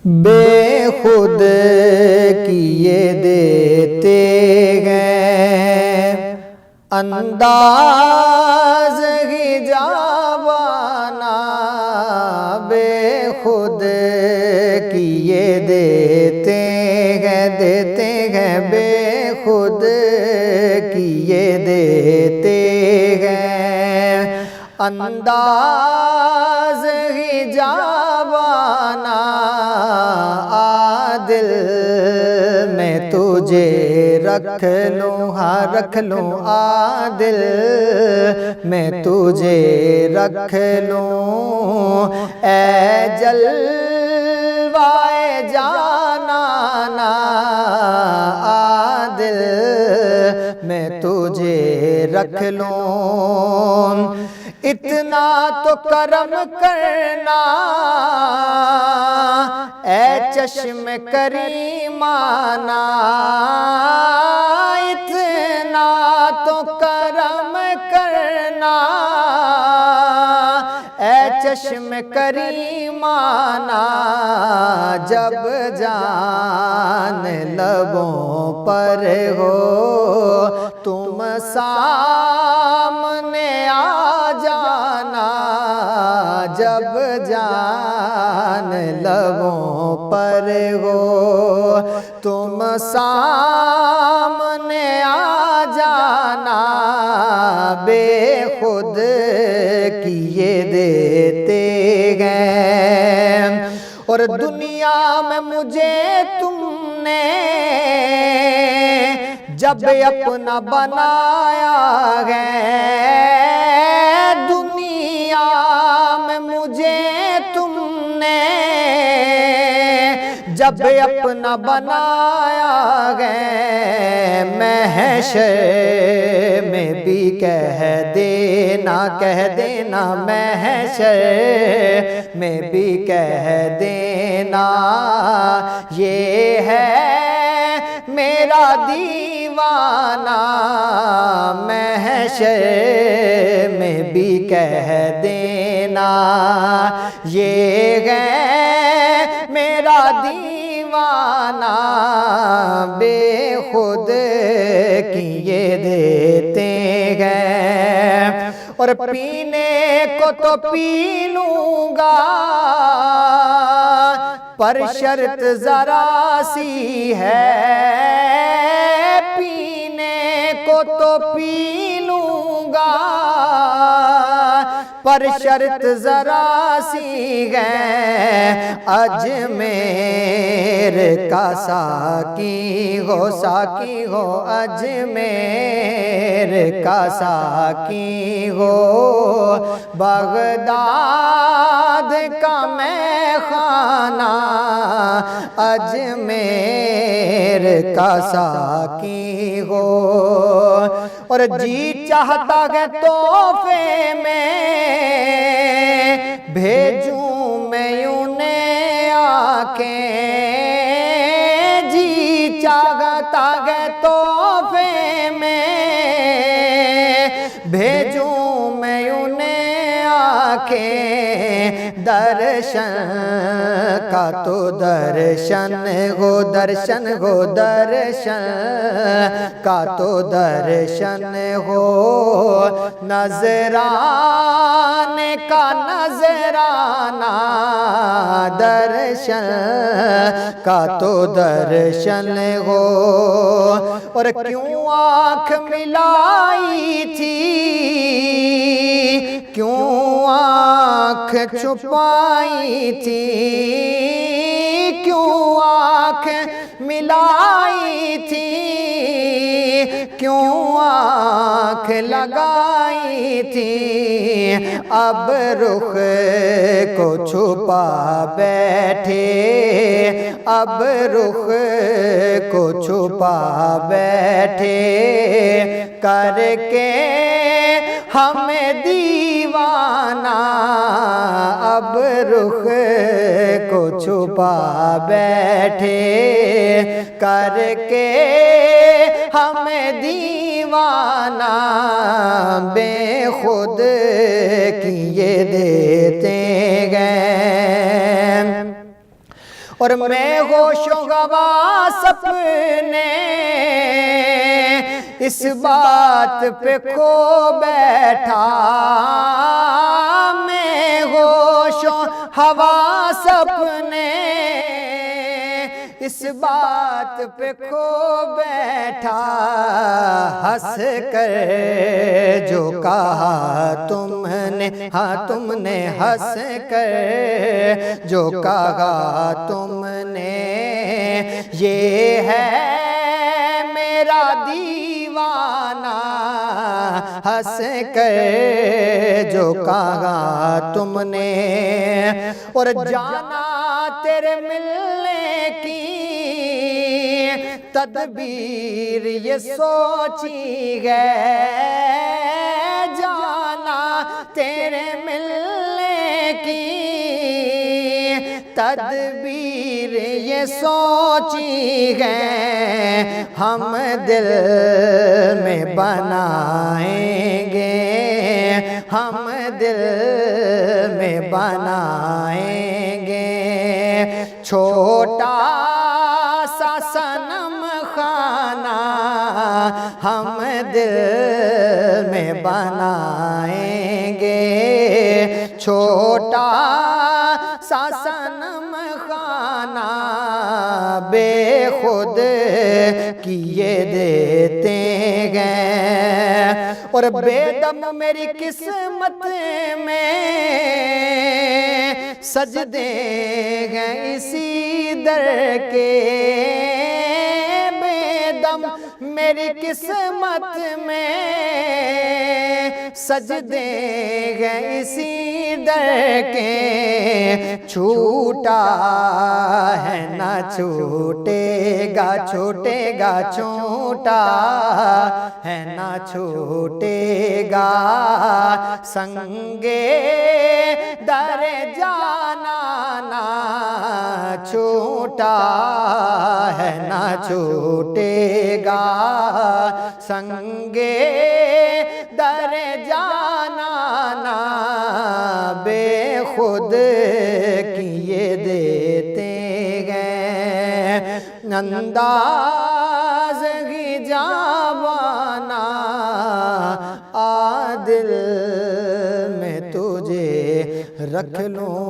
بے خود کیے دیتے ہیں انداز ہجابانا، بے خود کیے دیتے ہیں بے خود کیے دیتے ہیں انداز ہجابانا، عادل میں تجھے رکھ لوں، ہاں رکھ لوں، عادل میں تجھے رکھ لوں، اے جلوائے جانانا، عادل میں تجھے رکھ لوں، اتنا تو کرم کرنا اے چشم کریمانہ، اتنا تو کرم کرنا اے چشم کریمانہ، جب جان لبوں پر ہو تم سامنے آ جانا، جب جان لبوں پر ہو تم سامنے آ جانا، بے خود کیے دیتے ہیں، اور دنیا میں مجھے تم نے جب اپنا بنایا ہے، دنیا میں مجھے تم نے جب اپنا بنایا ہے، محشر میں بھی کہہ دینا محشر میں بھی کہہ دینا، یہ ہے میرا دیوانہ، محشر میں بھی کہہ دینا، یہ ہے میرا دیوانہ، بے خود کیے دیتے ہیں، اور پینے کو تو پی لوں گا پر شرط ذرا سی ہے، پینے کو تو پی لوں گا پر شرط ذرا سی ہے، اجمیر کا ساقی ہو اجمیر کا ساقی ہو، بغداد کا میں خانہ اجمیر کا ساقی ہو، اور جی چاہتا ہے تحفے میں بھیجوں میں انہیں آنکھیں، جی چاہتا ہے تحفے میں بھیجوں میں انہیں آنکھیں، درشن کا تو درشن کا تو درشن ہو، نذرانے کا نذرانہ، درشن کا تو درشن ہو، اور کیوں آنکھ ملائی تھی کیوں آنکھ چھپائی تھی، کیوں آنکھ ملائی تھی کیوں آنکھ لگائی تھی، اب رخ کو چھپا بیٹھے، اب رخ کو چھپا بیٹھے، کر کے ہمیں دیوانہ، اب رخ کو چھپا بیٹھے، کر کے ہمیں دیوانہ، بے خود کیے دیتے ہیں، اور میں ہوش و حواس اپنے اس بات پہ کھو بیٹھا، میں ہوش و حواس اپنے اس بات پہ کھو بیٹھا، ہنس کر جو کہا تم نے، ہاں تم نے ہنس کر جو کہا تم نے، یہ ہے میرا دیوانہ، ہنس کر جو کہا تم نے، اور جانا تیرے ملنے کی تدبیر یہ سوچی ہے، جانا تیرے ملنے کی تدبیر یہ سوچی ہے، ہم دل میں بنائیں گے، ہم دل میں بنائیں گے چھوٹا سا صنم خانہ، ہم دل میں بنائیں گے چھوٹا سا صنم خانہ، بے خود کیے دیتے گئے، اور بے دم میری قسمت میں سجدے ہیں اسی در کے، بے دم میری قسمت میں سجدے ہیں اسی در کے، چھوٹا ہے نہ چھوٹے گا، چھوٹے گا چھوٹا ہے نہ چھوٹے گا، سنگے در جانا نہ چھوٹا ہے نہ چھوٹے گا، سنگے در جانا نہ بے خود کیے دیتے گئے، انداز حجابانہ عادل میں تجھے رکھ لوں